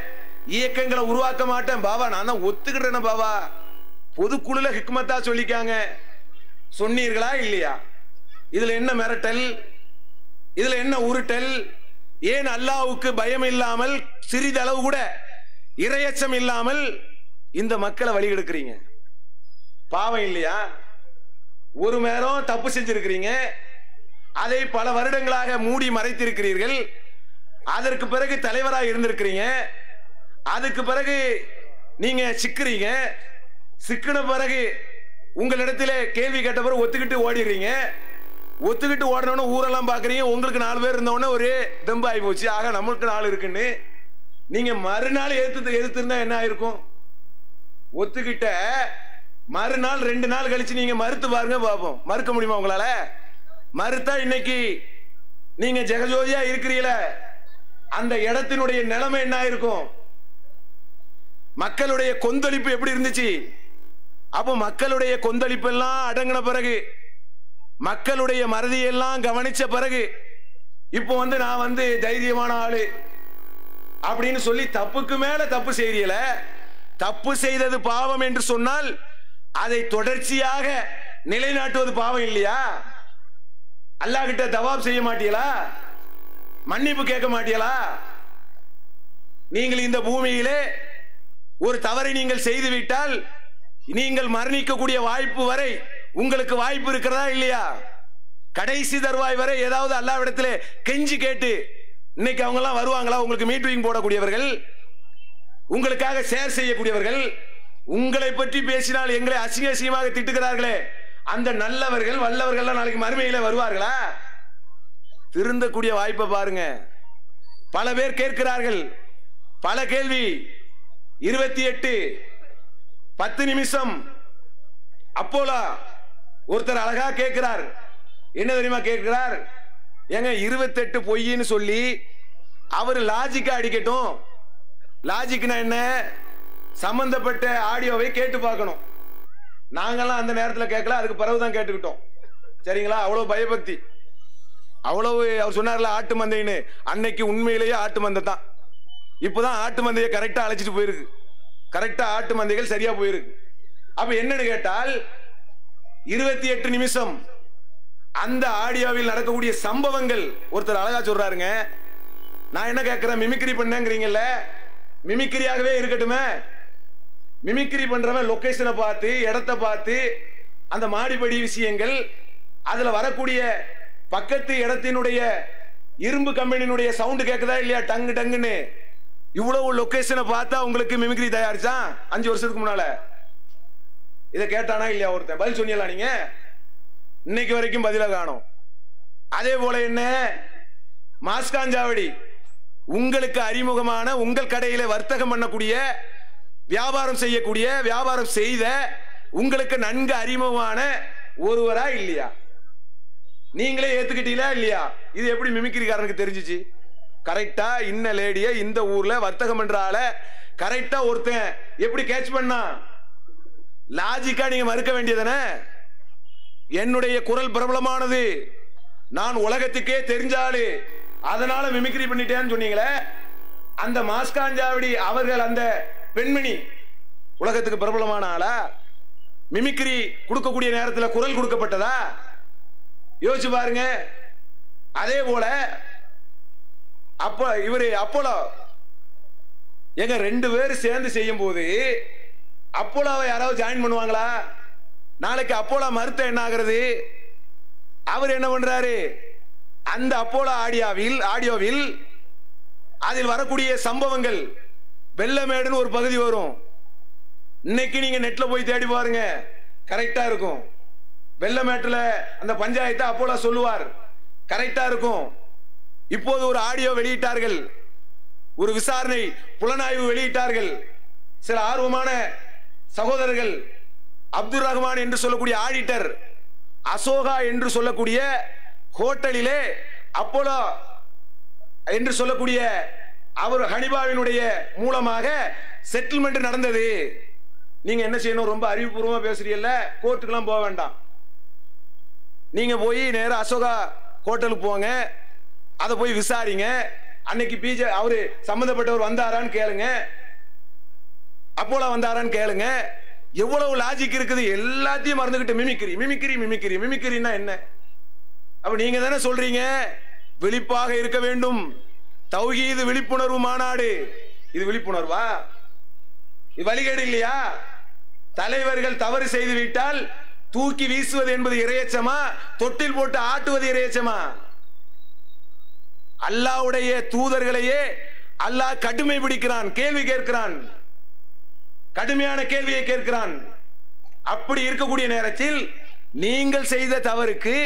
இயக்கங்களை உருவாக்க மாட்டேன். பாபா நான் தான் ஒத்துக்கிட்டேன் பாபா, பொதுக்குழுல ஹிக்மத்தா சொல்லிக்காங்க. சொன்னீர்களா இல்லையா? இதுல என்ன மிரட்டல்? இதுல என்ன உருட்டல்? ஏன் அல்லாஹ்வுக்கு பயம் இல்லாமல், சிறிதளவு கூட இரையச்சம் இல்லாமல் இந்த மக்களை வழி எடுக்கிறீங்க? பாவம் இல்லையா? ஒரு நேரம் தப்பு செஞ்சிருக்கிறீங்க, அதை பல வருடங்களாக மூடி மறைத்திருக்கிறீர்கள். அதற்கு பிறகு தலைவராக இருந்திருக்கிறீங்க, அதுக்கு பிறகு நீங்க சிக்கிறீங்க. சிக்கின பிறகு உங்களிடத்திலே கேள்வி கேட்ட பிறகு ஒத்துக்கிட்டு ஓடிடுறீங்க. ஒத்துக்கிட்டு ஓடணும்னு ஊரெல்லாம் பாக்குறீங்க. உங்களுக்கு 4 பேர் இருந்தவொடனே ஒரு தெம்பு ஆகி போச்சு, ஆக நம்மளுக்கு 4 இருக்குன்னு. நீங்க மறுநாள் எதிர்த்திருந்தா என்ன ஆயிருக்கும்? ஒத்துக்கிட்ட மறுநாள் 2 நாள் கழிச்சு நீங்க மறுத்து பாருங்க பாப்போம். மறுக்க முடியுமா உங்களால? மறுத்தா இன்னைக்கு நீங்க ஜெகஜோதியா இருக்கிறீங்கள, அந்த இடத்தினுடைய நிலைமை என்ன இருக்கும்? மக்களுடைய கொந்தளிப்பு எப்படி இருந்துச்சு? அப்போ மக்களுடைய கொந்தளிப்பு எல்லாம் அடங்கின பிறகு, மக்களுடைய மறதியெல்லாம் கவனிச்ச பிறகு, இப்போ நான் தைரியமான ஆளு அப்படின்னு சொல்லி தப்புக்கு மேல தப்பு செய்யல. தப்பு செய்தது பாவம் என்று சொன்னால் அதை தொடர்ச்சியாக நிலைநாட்டுவது பாவம் இல்லையா? அல்லாஹ் கிட்ட தவாப் செய்ய மாட்டீங்களா? மன்னிப்பு கேட்க மாட்டீங்களா? நீங்கள் இந்த பூமியிலே ஒரு தவறை நீங்கள் செய்து விட்டால் நீங்கள் மரணிக்கக்கூடிய வாய்ப்பு வரை உங்களுக்கு வாய்ப்பு இருக்கிறதா இல்லையா? கடைசி தருவாய் வரை ஏதாவது அல்லாஹ்விடத்திலே கெஞ்சி கேட்டு, இன்னைக்கு அவங்க எல்லாம் வருவாங்களா? உங்களுக்கு மீட்டிங் போடக்கூடியவர்கள், உங்களுக்காக ஷேர் செய்யக்கூடியவர்கள், உங்களை பற்றி பேசினால் எங்களை அசிங்க அசிங்கமாக திட்டுகிறார்களே, அந்த நல்லவர்கள் வல்லவர்கள் நாளைக்கு மறுமையில வருவார்களா? திருந்தக்கூடிய வாய்ப்பை பாருங்க. பல பேர் கேட்கிறார்கள் பல கேள்வி. 28:10 நிமிஷம் அப்போலா ஒருத்தர் அழகா கேட்கிறார். என்ன தெரியுமா கேட்கிறார்? ஏங்க 28 பொய்ன்னு சொல்லி அவர் லாஜிக்கா அடிக்கட்டும். லாஜிக்னா என்ன? சம்பந்தப்பட்ட ஆடியோவை கேட்டு பார்க்கணும். நாங்கெல்லாம் அந்த நேரத்தில் கேட்கல, அதுக்கு பிறகுதான் கேட்டுக்கிட்டோம். சரிங்களா? அவ்வளவு பயபக்தி, அவ்வளவு. அவர் சொன்னார்ல ஆட்டு மந்தைன்னு, அன்னைக்கு உண்மையிலேயே ஆட்டு மந்தை தான். இப்பதான் ஆட்டு மந்தையை கரெக்டா அழைச்சிட்டு போயிருக்கு. கரெக்டா ஆட்டு மந்தைகள் சரியா போயிருக்கு. அப்ப என்னன்னு கேட்டால் 28 நிமிஷம் அந்த ஆடியோவில் நடக்கக்கூடிய சம்பவங்கள் ஒருத்தர் அழகா சொல்றாருங்க. நான் என்ன கேட்கிறேன், மிமிக்ரி பண்ணேங்கிறீங்கல்ல, மிமிக்ரியாகவே இருக்கட்டுமே. மிமிக்ரி பண்றவன் லொகேஷனை பார்த்து, இடத்தை பார்த்து, அந்த மாடிப்படி விஷயங்கள், அதுல வரக்கூடிய பக்கத்து இடத்தினுடைய இரும்பு கம்பெனியினுடைய சவுண்ட் கேக்குதா இல்லையா? டங்கு டங்குன்னு. இவ்வளவு லொகேஷனை பார்த்தா உங்களுக்கு மிமிக்ரி தயாரிச்சான் 5 வருஷத்துக்கு முன்னால. இதை கேட்டானா இல்லையா ஒருத்தன்? பதில் சொன்னீங்களா நீங்க? இன்னைக்கு வரைக்கும் பதில காணோம். அதே போல என்ன, மாஸ்காஞ்சாவடி உங்களுக்கு அறிமுகமான, உங்கள் கடையில வர்த்தகம் பண்ணக்கூடிய, வியாபாரம் செய்யக்கூடிய, வியாபாரம் செய்த உங்களுக்கு நன்கு அறிமுகமான ஒருவரா இல்லையா? நீங்களே ஏத்துக்கிட்டீங்களா இல்லையா? இது எப்படி மிமிக்ரிக்காரனுக்கு தெரிஞ்சிச்சு? கரெக்டா இன்ன லேடிய இந்த ஊர்ல வர்த்தகம் பண்றால கரெக்டா ஒருத்தன் எப்படி கேட்ச் பண்ணா? லாஜிக்கா நீங்க மறுக்க வேண்டியதானே? என்னுடைய குரல் பிரபலமானது, நான் உலகத்துக்கே தெரிஞ்சாலு, அதனால மிமிக்ரி பண்ணிட்டேன்னு சொன்னீங்களே. அந்த மாஸ்காஞ்சாவடி அவர்கள், அந்த பெண்மணி உலகத்துக்கு பிரபலமான ஆளா? மிமிக்ரி கொடுக்கக்கூடிய நேரத்தில் குரல் கொடுக்கப்பட்டதா? யோசிச்சு பாருங்க. அதே போல இவரு அப்போலோ எங்க 2 பேரும் சேர்ந்து செய்யும் போது அப்போலோவை யாராவது ஜாயின் பண்ணுவாங்களா? நாளைக்கு அப்போலோ மறுத்த என்ன ஆகிறது? அவர் என்ன பண்றாரு? அந்த அப்போலோ ஆடியோவில் அதில் வரக்கூடிய சம்பவங்கள், வெள்ளமேடுன்னு ஒரு பகுதி வரும். இன்னைக்கு நீங்க நெட்ல போய் தேடி பாருங்க, கரெக்டா இருக்கும். வெள்ளமேட்டுல அந்த பஞ்சாயத்தை அப்போலோ சொல்லுவார், கரெக்டா இருக்கும். இப்போது ஒரு ஆடியோ வெளியிட்டார்கள், ஒரு விசாரணை புலனாய்வு வெளியிட்டார்கள். சில ஆர்வமான சகோதரர்கள், அப்துல் ரஹ்மான் என்று சொல்லக்கூடிய ஆடிட்டர், அசோகா என்று சொல்லக்கூடிய ஹோட்டலிலே அப்போலோ என்று சொல்லக்கூடிய அவர் ஹனிபாவினுடைய மூலமாக செட்டில்மெண்ட் நடந்தது. நீங்க என்ன செய்யணும்? ரொம்ப அறிவுபூர்வமா பேசுறீங்கல்ல, கோர்ட்டுக்கெல்லாம் போக வேண்டாம். நீங்க போய் நேரம் அசோகா ஹோட்டலுக்கு போங்க, அதை போய் விசாரிங்க. அன்னைக்கு அவரு சம்பந்தப்பட்டவர் வந்தாரான்னு கேளுங்க, அப்போலோ வந்தாரான்னு கேளுங்க. எவ்வளவு லாஜிக் இருக்குது? எல்லாத்தையும் மறந்துகிட்டு மிமிக்ரி மிமிக்ரி மிமிக்ரி மிமிக்ரின்னா என்ன? அப்ப நீங்க தானே சொல்றீங்க விழிப்பாக இருக்க வேண்டும், தௌஹீது விழிப்புணர்வு மாநாடு. இது விழிப்புணர்வா? இது வழிகேடு இல்லையா? தலைவர்கள் தவறு செய்து விட்டால் தூக்கி வீசுவது என்பது இறையச்சமா? தொட்டில் போட்டு ஆட்டுவது இறையச்சமா? அல்லாஹ்வுடைய தூதர்களையே அல்லாஹ் கடுமை பிடிக்கிறான், கேள்வி கேட்கிறான், கடுமையான கேள்வியை கேட்கிறான். அப்படி இருக்கக்கூடிய நேரத்தில் நீங்கள் செய்த தவறுக்கு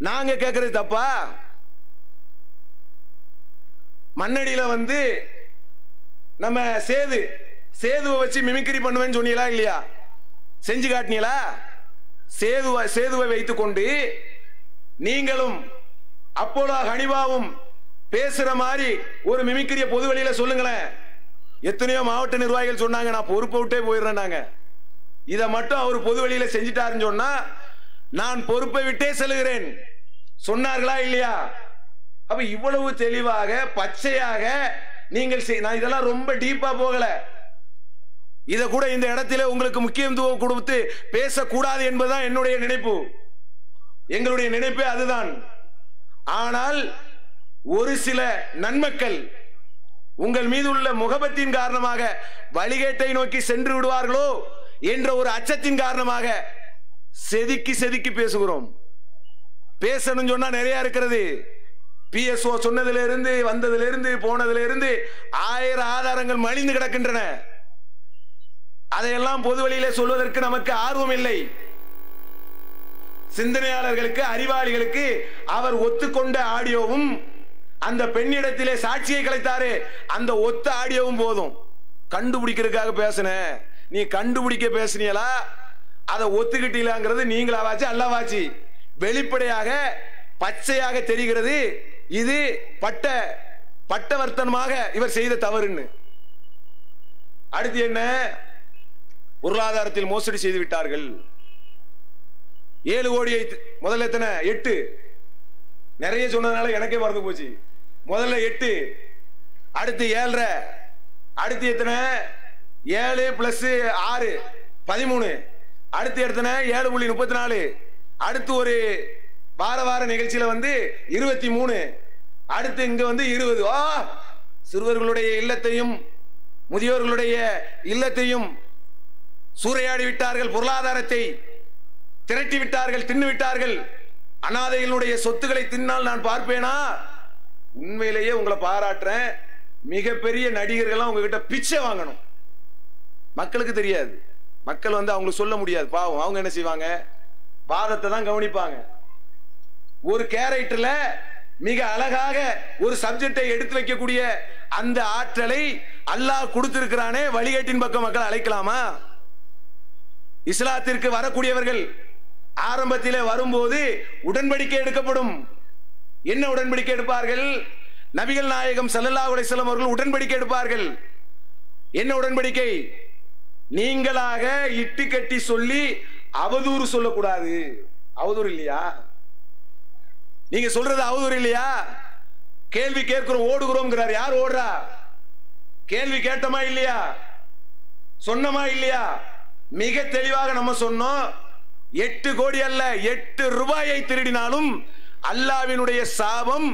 நாங்க கேட்கறது தப்பா? மண்ணடியில நம்ம சேதுவை வச்சு மிமிக்ரி பண்ணுவேன்னு சொன்னீங்களா இல்லையா? செஞ்சு காட்டினீங்களா? சேதுவை வைத்துக் கொண்டு நீங்களும் அப்போலோ ஹனிபாவும் பேசுற மாதிரி ஒரு மிமிக்ரிய பொது வெளியில சொல்லுங்களேன். எத்தனையோ மாவட்ட நிர்வாகிகள் சொன்னாங்க, நான் பொறுப்பை விட்டே போயிடுறேன். இதை மட்டும் அவர் பொது வெளியில செஞ்சிட்டாருன்னு சொன்னா நான் பொறுப்பை விட்டே செல்கிறேன் சொன்னார்களா இல்லையா? அப்ப இவ்வளவு தெளிவாக பச்சையாக நீங்கள் நான் இதெல்லாம் ரொம்ப டீப்பா போகல. இத கூட இந்த இடத்திலே உங்களுக்கு முக்கியத்துவம் கொடுத்து பேசக்கூடாது என்பதுதான் என்னுடைய நினைப்பு, எங்களுடைய நினைப்பே அதுதான். ஆனால் ஒரு சில நன்மக்கள் உங்கள் மீது உள்ள முகபத்தின் காரணமாக வழிகேட்டை நோக்கி சென்று விடுவார்களோ என்ற ஒரு அச்சத்தின் காரணமாக செதுக்கி செதுக்கி பேசுகிறோம். பேசணும் சொன்னா நிறைய இருக்கிறது. PSO சொன்னதுல இருந்து, வந்ததுல இருந்து, போனதுல இருந்து 1000 ஆதாரங்கள் மலிந்து கிடக்கின்றன. அதையெல்லாம் பொது வழியிலே சொல்வதற்கு நமக்கு ஆர்வம் இல்லை. சிந்தனையாளர்களுக்கு, அறிவாளிகளுக்கு அவர் ஒத்துக்கொண்ட ஆடியோவும் அந்த பெண்ணிடத்திலே சாட்சியை கலைத்தாரே அந்த ஒத்த ஆடியோவும் போதும். கண்டுபிடிக்கிறதுக்காக பேசின, நீ கண்டுபிடிக்க பேசினீங்களா? அதை ஒத்துக்கிட்டீங்களாங்கிறது நீங்களாவாச்சு அல்லாவாச்சு? வெளிப்படையாக பச்சையாக தெரிகிறது இது பட்டவர்த்தனமாக இவர் செய்த தவறுன்னு. அடுத்து என்ன? பொருளாதாரத்தில் மோசடி செய்து விட்டார்கள். 7 கோடியை முதல்ல எத்தனை? 8. நிறைய சொன்னதுனால எனக்கே மறந்து போச்சு. முதல்ல 8, அடுத்து 7.5, அடுத்து எத்தனை? 7 + 6 13, அடுத்து எத்தனை? 7.34, அடுத்து ஒரு வார நிகழ்ச்சியில 23, அடுத்து இங்க 20. சிறுவர்களுடைய இல்லத்தையும் முதியோர்களுடைய இல்லத்தையும் சூறையாடி விட்டார்கள், பொருளாதாரத்தை திரட்டி விட்டார்கள், தின்னு விட்டார்கள். அனாதைகளுடைய சொத்துக்களை தின்னால் நான் பார்ப்பேனா? உண்மையிலேயே உங்களை பாராட்டுறேன். மிகப்பெரிய நடிகர்கள் உங்ககிட்ட பிச்சை வாங்கணும். மக்களுக்கு தெரியாது. மக்கள் அவங்களுக்கு சொல்ல முடியாது. பாவம், அவங்க என்ன செய்வாங்க? வாதத்தை தான் கவனிப்பாங்க. ஒரு கேரக்டர்ல மிக அழகாக ஒரு சப்ஜெக்டை எடுத்து வைக்கக்கூடிய அந்த ஆற்றலை அல்லாஹ் கொடுத்திருக்கிறானே, வழிகேட்டின் பக்கம் மக்கள் அழைக்கலாமா? இஸ்லாத்திற்கு வரக்கூடியவர்கள் ஆரம்பத்திலே வரும்போது உடன்படிக்கை எடுக்கப்படும். என்ன உடன்படிக்கை எடுப்பார்கள்? நபிகள் நாயகம் ஸல்லல்லாஹு அலைஹி வஸல்லம் அவர்கள் உடன்படிக்கை எடுப்பார்கள். என்ன உடன்படிக்கை? நீங்களாக இட்டு கட்டி சொல்லி அவதூறு சொல்லக்கூடாது. அவதூறு இல்லையா? நீங்க சொல்றது அவதூறு இல்லையா? கேள்வி கேட்கிறோம், ஓடுகிறோம். யார் ஓடுறா? கேள்வி கேட்டமா இல்லையா? சொன்னமா இல்லையா? மிக தெளிவாக நம்ம சொன்னோம். 8 கோடி அல்ல, 8 ரூபாயை திருடினாலும் அல்லாஹ்வினுடைய சாபம்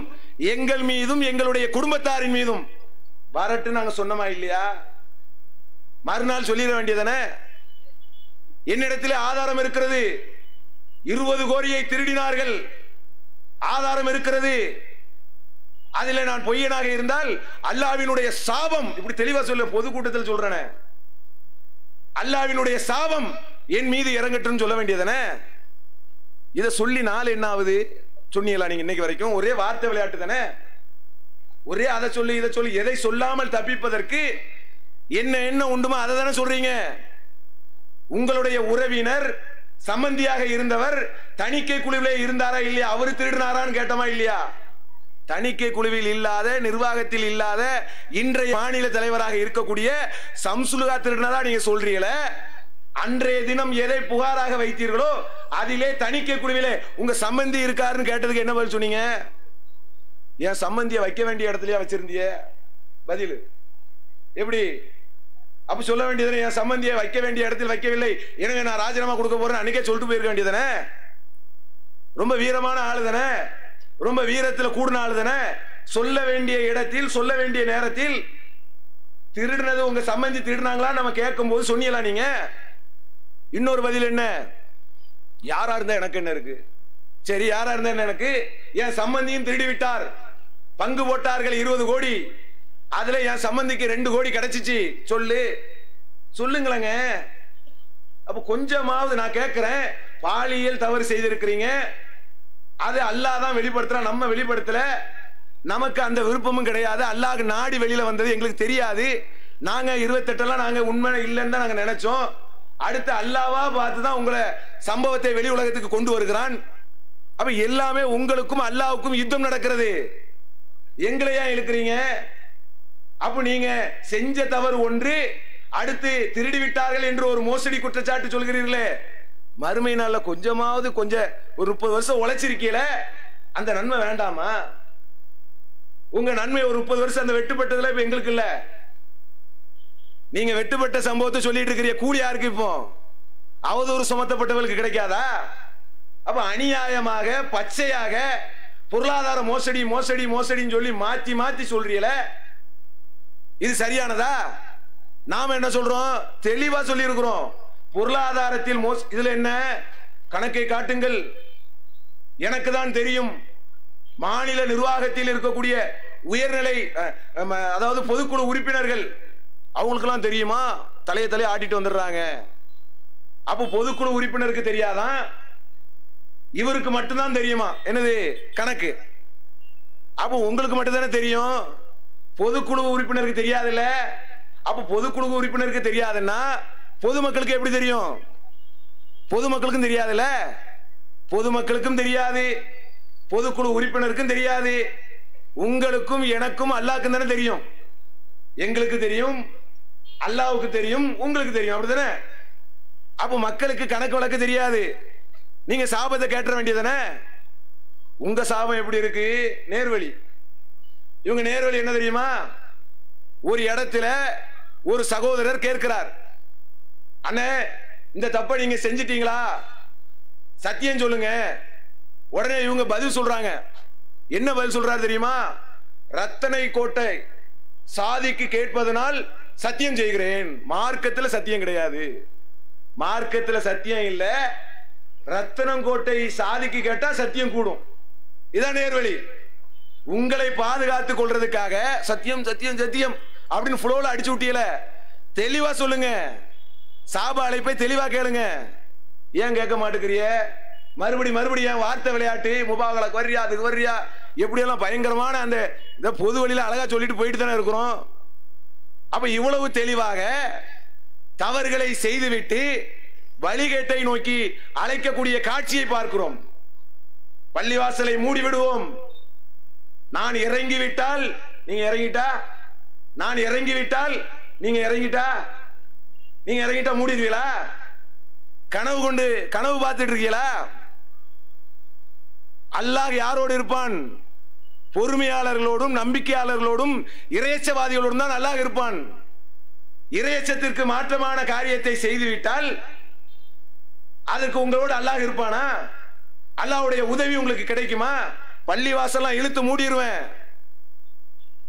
எங்கள் மீதும் எங்களுடைய குடும்பத்தாரின் மீதும் வரட்டு நாங்க சொன்னமா இல்லையா? மறுநாள் சொல்லிட வேண்டியதானே. என்னிடத்தில் ஆதாரம் இருக்கிறது. 20 கோடியை திருடினார்கள், ஆதாரம் இருக்கிறது. அதில் நான் பொய்யனாக இருந்தால் அல்லாஹ்வினுடைய சாபம், இப்படி தெளிவா சொல்ல பொதுக்கூட்டத்தில் சொல்றேன், அல்லாஹ்வினுடைய சாபம் என் மீது இறங்கட்டும் சொல்ல வேண்டியதானே. இதை சொல்லி நாள் என்ன ஆகுது சொன்னீங்களா? நீங்க இன்னைக்கு வரைக்கும் ஒரே வார்த்தை விளையாட்டு தானே. ஒரே அதை சொல்லி இதை சொல்லி எதை சொல்லாமல் தப்பிப்பதற்கு என்ன என்ன உண்டுமா அதை தானே சொல்றீங்க. உங்களுடைய உறவினர் சம்பந்தியாக இருந்தவர் தணிக்கை குழுவிலே இருந்தாரா இல்லையா? அவரு திருடினாரான்னு கேட்டமா இல்லையா? தணிக்கை குழுவில் இல்லாத, நிர்வாகத்தில் இல்லாத இன்றைய மாநில தலைவராக இருக்கக்கூடிய சம்சுலுகா திருடினதா நீங்க சொல்றீங்களே. அன்றைய தினம் எதை புகாராக வைத்தீர்களோ அதிலே தணிக்கை குழுவிலே உங்க சம்பந்தி இருக்காருன்னு கேட்டதுக்கு என்ன பதில் சொன்னீங்க? என் சம்பந்தியை வைக்க வேண்டிய இடத்துலயே வச்சிருந்திய பதில் எப்படி? அப்ப சொல்ல வேண்டியதானே, என் சம்பந்தியை வைக்க வேண்டிய இடத்தில் வைக்கவில்லை, எனவே நான் ராஜினாமா கொடுக்க போறேன் அன்னைக்கே சொல்லிட்டு போயிருக்க வேண்டியதானே. ரொம்ப வீரமான ஆளு தானே, ரொம்ப வீரத்தில் கூடின ஆளு தானே. சொல்ல வேண்டிய இடத்தில் சொல்ல வேண்டிய நேரத்தில் திருடினது உங்க சம்பந்தி திருடினாங்களா நம்ம கேட்கும் போது சொன்னீங்களா நீங்க? இன்னொரு பதில் என்ன? யாரா இருந்தா எனக்கு என்ன இருக்கு? சரி, யாரா இருந்தா என்ன எனக்கு? என் சம்பந்தியும் திருடி விட்டார், பங்கு போட்டார்கள் 20 கோடி, அதுல என் சம்பந்திக்கு 2 கோடி கிடைச்சிச்சு. சொல்லுங்களேங்க. அப்ப கொஞ்சமாவது நான் கேட்கிறேன், பாலியல் தவறு செய்திருக்கிறீங்க, அது அல்லாஹ் தான் வெளிப்படுத்துறான், நம்ம வெளிப்படுத்தல. நமக்கு அந்த விருப்பமும் கிடையாது. அல்லாஹ் நாடி வெளியில வந்தது எங்களுக்கு தெரியாது. நாங்க 28 நாங்க உண்மை இல்லைன்னு தான் நாங்க நினைச்சோம். அடுத்து அல்லாஹ்வா பார்த்துதான் உங்களை சம்பவத்தை வெளி உலகத்துக்கு கொண்டு வருகிறான். அப்ப எல்லாமே உங்களுக்கும் அல்லாஹ்வுக்கும் யுத்தம் நடக்கிறது. எங்களை ஏன் இழுக்கிறீங்க? அப்ப நீங்க செஞ்ச தவறு ஒன்று, அடுத்து திருடி விட்டார்கள் என்று ஒரு மோசடி குற்றச்சாட்டு சொல்கிறீர்களே. மறுமை நாள்ல கொஞ்சமாவது ஒரு 30 வருஷம் உழைச்சிருக்கீல, அந்த நன்மை வேண்டாமா? உங்க நன்மை ஒரு 30 வருஷம் அந்த வெட்டுப்பட்டதுல இப்ப எங்களுக்கு இல்ல. நீங்க வெட்டுப்பட்ட சம்பவத்தை சொல்லிட்டு இருக்கிற கூலி யாருக்கு? இப்போ அவதூறு சுமத்தப்பட்டவர்களுக்கு கிடைக்காதா? அப்ப அநியாயமாக பச்சையாக பொருளாதார மோசடி மோசடி மோசடின்னு சொல்லி மாத்தி மாத்தி சொல்றீல, இது சரியானதா? நாம என்ன சொல்றோம்? தெளிவா சொல்லி இருக்கிறோம். பொருளாதாரத்தில் இதுல என்ன கணக்கை காட்டுங்கள், எனக்கு தான் தெரியும். மாநில நிர்வாகத்தில் இருக்கக்கூடிய உயர்நிலை, அதாவது பொதுக்குழு உறுப்பினர்கள், அவங்களுக்கெல்லாம் தெரியுமா? தலையை ஆட்டிட்டு வந்துடுறாங்க. அப்ப பொதுக்குழு உறுப்பினருக்கு தெரியாதான், இவருக்கு மட்டும்தான் தெரியுமா? என்னது கணக்கு? அப்ப உங்களுக்கு மட்டும் தானே தெரியும், பொதுக்குழு உறுப்பினருக்கு தெரியாதுல்ல. அப்ப பொதுக்குழு உறுப்பினருக்கு தெரியாதுன்னா பொதுமக்களுக்கு எப்படி தெரியும்? பொதுமக்களுக்கும் தெரியாதுல்ல. பொதுமக்களுக்கும் தெரியாது, பொதுக்குழு உறுப்பினருக்கும் தெரியாது. உங்களுக்கும் எனக்கும் அல்லாஹ்வுக்கு தானே தெரியும். எங்களுக்கு தெரியும், அல்லாஹ்வுக்கு தெரியும், உங்களுக்கு தெரியும், அப்படிதானே? அப்ப மக்களுக்கு கணக்கு வழக்கு தெரியாது. நீங்க சாபத்தை கேட்ட வேண்டியதானே. உங்க சாபம் எப்படி இருக்கு? நேர்வழி. இவங்க நேர்வழி என்ன தெரியுமா? ஒரு இடத்துல ஒரு சகோதரர் கேட்கிறார், அண்ணே இந்த தப்பை நீங்க செஞ்சிட்டீங்களா, சத்தியம் சொல்லுங்க. உடனே இவங்க பதில் சொல்றாங்க. என்ன பதில் சொல்றாரு தெரியுமா? ரத்தனை கோட்டை சாதிக்கு கேட்பதனால் சத்தியம் செய்கிறேன். மார்க்கத்தில் சத்தியம் கிடையாது, மார்க்கத்தில் சத்தியம் இல்ல. ரத்தனங்கோட்டை சாதிக்கு கேட்டா சத்தியம் கூடும். இதான் நேர்வழி. உங்களை பாதுகாத்துக் கொள்றதுக்காக சத்தியம் சத்தியம் சத்தியம் அப்படின்னு ஃப்ளோல அடிச்சு விட்டீல. தெளிவா சொல்லுங்க. சாப அழைப்பை தெளிவா கேளுங்க. ஏன் கேட்க மாட்டேங்கிறிய? மறுபடியும் வார்த்தை விளையாட்டு, முபாகலக்கு வர்றியா, அதுக்கு வர்றியா, எப்படியெல்லாம் பயங்கரமான அந்த பொது வழியில அழகா சொல்லிட்டு போயிட்டு தானே இருக்கிறோம். அப்ப இவ்வளவு தெளிவாக தவறுகளை செய்துவிட்டு வழிகேட்டை நோக்கி அழைக்கக்கூடிய காட்சியை பார்க்கிறோம். பள்ளிவாசலை மூடி விடுவோம். நான் இறங்கிவிட்டால் நீங்க இறங்கிட்டா, நான் இறங்கிவிட்டால் நீங்க இறங்கிட்டா, நீங்க இறங்கிட்டா மூடிடுவீங்களா? கனவு பார்த்துட்டு இருக்கீங்களா? அல்லாஹ் யாரோடு இருப்பான்? பொறுமையாளர்களோடும் நம்பிக்கையாளர்களோடும் இறையச்சவாதிகளோடும் தான் அல்லாஹ் இருப்பான். இறையச்சத்திற்கு மாற்றமான காரியத்தை செய்துவிட்டால் அதுக்கு உங்களோடு அல்லாஹ் இருப்பானா? அல்லாஹ்வுடைய உதவி உங்களுக்கு கிடைக்குமா? பள்ளி வாசல்லாம் இழுத்து மூடிடுவேன்.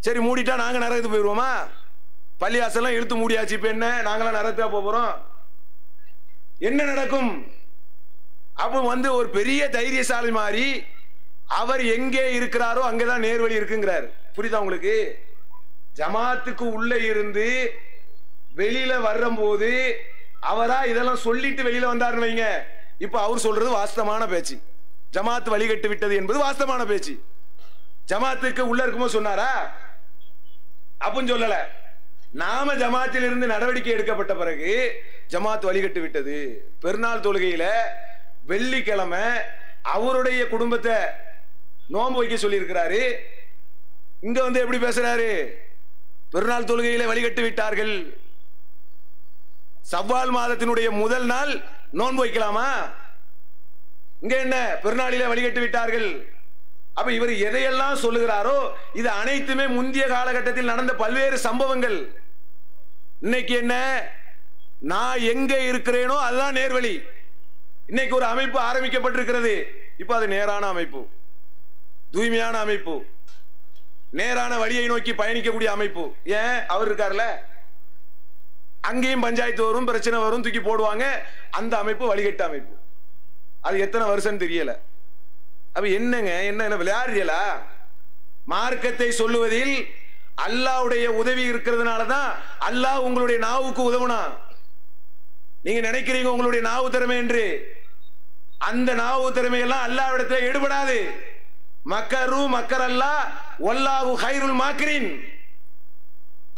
சரி, மூடிட்டா நாங்க நரகத்துக்கு போயிடுவோமா? பள்ளி வாசல்லாம் இழுத்து மூடியாச்சு, இப்ப என்ன நாங்களாம் நரகத்துக்கு போறோம்? என்ன நடக்கும்? அப்ப ஒரு பெரிய தைரியசாலி மாதிரி அவர் எங்கே இருக்கிறாரோ அங்கதான் நேர்வழி இருக்குங்கிறார். புரியுதா உங்களுக்கு? ஜமாத்துக்கு உள்ள இருந்து வெளியில வர்றபோது அவரா இதெல்லாம் சொல்லிட்டு வெளியில வந்தாருன்னு வைங்க. இப்ப அவர் சொல்றது வாஸ்தவமான பேச்சு. ஜமாத் வழிகட்டு விட்டது என்பது வாஸ்தவமான பேச்சு. ஜமாத்துக்கு உள்ள இருக்குமோ சொன்னாரா? அப்படின்னு சொல்லல. நாம ஜமாத்தில் இருந்து நடவடிக்கை எடுக்கப்பட்ட பிறகு ஜமாத் வழிகட்டு விட்டது. பெருநாள் தொழுகையில வெள்ளிக்கிழமை அவருடைய குடும்பத்தை நோன்பு வைக்க சொல்லி இருக்கிறாரு. இங்க எப்படி பேசுறாரு? பெருநாள் தொழுகையில வழிகட்டு விட்டார்கள். சவ்வால் மாதத்தினுடைய முதல் நாள் நோன்பு வைக்கலாமா? இங்க என்ன பெருநாளில வழிகட்டு விட்டார்கள். அப்ப இவர் எதையெல்லாம் சொல்லுகிறாரோ இது அனைத்துமே முந்தைய காலகட்டத்தில் நடந்த பல்வேறு சம்பவங்கள். இன்னைக்கு என்ன, நான் எங்க இருக்கிறேனோ அதுதான் நேர்வழி. இன்னைக்கு ஒரு அமைப்பு ஆரம்பிக்கப்பட்டிருக்கிறது. இப்ப அது நேரான அமைப்பு, தூய்மையான அமைப்பு, நேரான வழியை நோக்கி பயணிக்கக்கூடிய அமைப்பு. ஏன்? அவர் இருக்கார்ல. அங்கேயும் பஞ்சாயத்து வரும், பிரச்சனை வரும், தூக்கி போடுவாங்க. அந்த அமைப்பு வழிகட்ட அமைப்பு. அது எத்தனை வருஷம் தெரியல. அப்ப என்னங்க, என்ன விளையாடுறீங்களா? மார்க்கத்தை சொல்லுவதில் அல்லாஹ்வுடைய உதவி இருக்கிறதுனாலதான் அல்லாஹ் உங்களுடைய நாவுக்கு உதவுனா. நீங்க நினைக்கிறீங்க உங்களுடைய நாவு திறமை என்று. அந்த நாவு திறமை எல்லாம் அல்லாஹ்விடத்தில் ஈடுபடாது. மக்கரு மக்கரல்லா வல்லாஹு கைருல் மாக்கிரின்.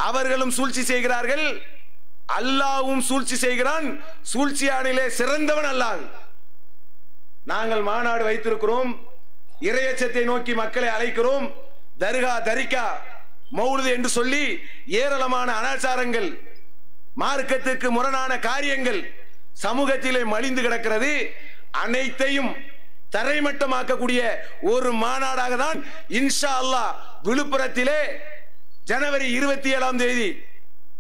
அவர்களும் சூழ்ச்சி செய்கிறார்கள், அல்லாஹ்வும் சூழ்ச்சி செய்கிறான். சூழ்ச்சியானிலே சிறந்தவன் அல்லாஹ். நாங்கள் மாநாடு வைத்திருக்கிறோம், இறையச்சத்தை நோக்கி மக்களை அழைக்கிறோம். தர்கா தரிகா மௌலுது என்று சொல்லி ஏராளமான அனாச்சாரங்கள், மார்க்கத்துக்கு முரணான காரியங்கள் சமூகத்திலே மலிந்து கிடக்கிறது. அனைத்தையும் தரைமட்டமாக்கக்கூடிய ஒரு மாநாடாக தான் இன்ஷா அல்லாஹ் விழுப்புரத்திலே ஜனவரி 27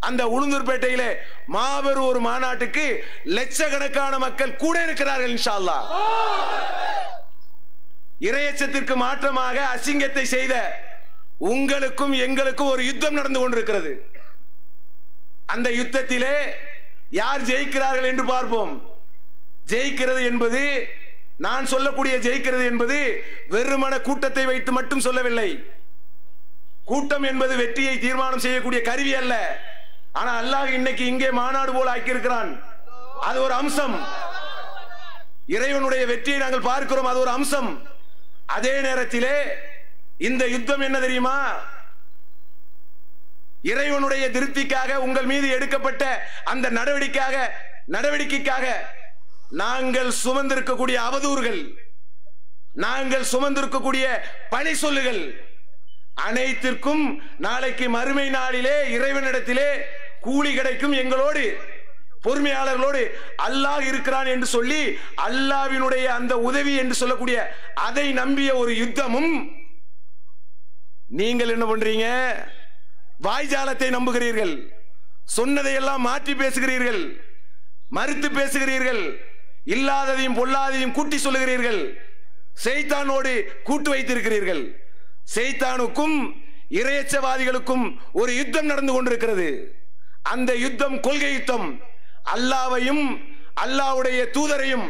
அந்த உளுந்தூர்பேட்டையிலே மாபெரும் ஒரு மாநாட்டுக்கு லட்சக்கணக்கான மக்கள் கூட இருக்கிறார்கள் இன்ஷா அல்லாஹ். இறையச்சத்திற்கு மாற்றமாக அசிங்கத்தை செய்த உங்களுக்கும் எங்களுக்கும் ஒரு யுத்தம் நடந்து கொண்டிருக்கிறது. அந்த யுத்தத்திலே யார் ஜெயிக்கிறார்கள் என்று பார்ப்போம். ஜெயிக்கிறது என்பது, நான் சொல்லக்கூடிய ஜெயிக்கிறது என்பது வெறுமன கூட்டத்தை வைத்து மட்டும் சொல்லவில்லை. கூட்டம் என்பது வெற்றியை தீர்மானம் செய்யக்கூடிய கருவி அல்ல. ஆனா அல்லாஹ் இன்னைக்கு இங்கே மாநாடு போல ஆக்கியிருக்கிறான். அது ஒரு அம்சம். இறைவனுடைய வெற்றியை நாங்கள் பார்க்கிறோம், அது ஒரு அம்சம். அதே நேரத்திலே இந்த யுத்தம் என்ன தெரியுமா? இறைவனுடைய திருப்திக்காக உங்கள் மீது எடுக்கப்பட்ட அந்த நடவடிக்கைக்காக நாங்கள் சுமந்திருக்கக்கூடிய அவதூறுகள், நாங்கள் சுமந்திருக்கக்கூடிய பழி சொல்லுகள் அனைத்திற்கும் நாளைக்கு மறுமை நாளிலே இறைவனிடத்திலே கூலி கிடைக்கும். எங்களோடு பொறுமையாளர்களோடு அல்லாஹ் இருக்கிறான் என்று சொல்லி அல்லாஹ்வினுடைய அந்த உதவி என்று சொல்லக்கூடிய அதை நம்பிய ஒரு யுத்தமும். நீங்கள் என்ன பண்றீங்க? வாய்ஜாலத்தை நம்புகிறீர்கள், சொன்னதையெல்லாம் மாற்றி பேசுகிறீர்கள், மறுத்து பேசுகிறீர்கள், இல்லாததையும் பொல்லாததையும் கூட்டி சொல்லுகிறீர்கள், சைத்தானோடு கூட்டு வைத்திருக்கிறீர்கள். சைத்தானுக்கும் இறையச்சவாதிகளுக்கும் ஒரு யுத்தம் நடந்து கொண்டிருக்கிறது. அந்த யுத்தம் கொள்கை யுத்தம். அல்லாஹ்வையும் அல்லாஹ்வுடைய தூதரையும்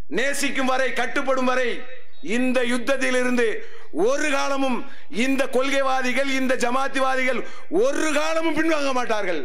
நேசிக்கும் வரை, கட்டுப்படும் வரை இந்த யுத்தத்தில் இருந்து ஒரு காலமும் இந்த கொள்கைவாதிகள், இந்த ஜமாத்திவாதிகள் ஒரு காலமும் பின்வாங்க மாட்டார்கள்.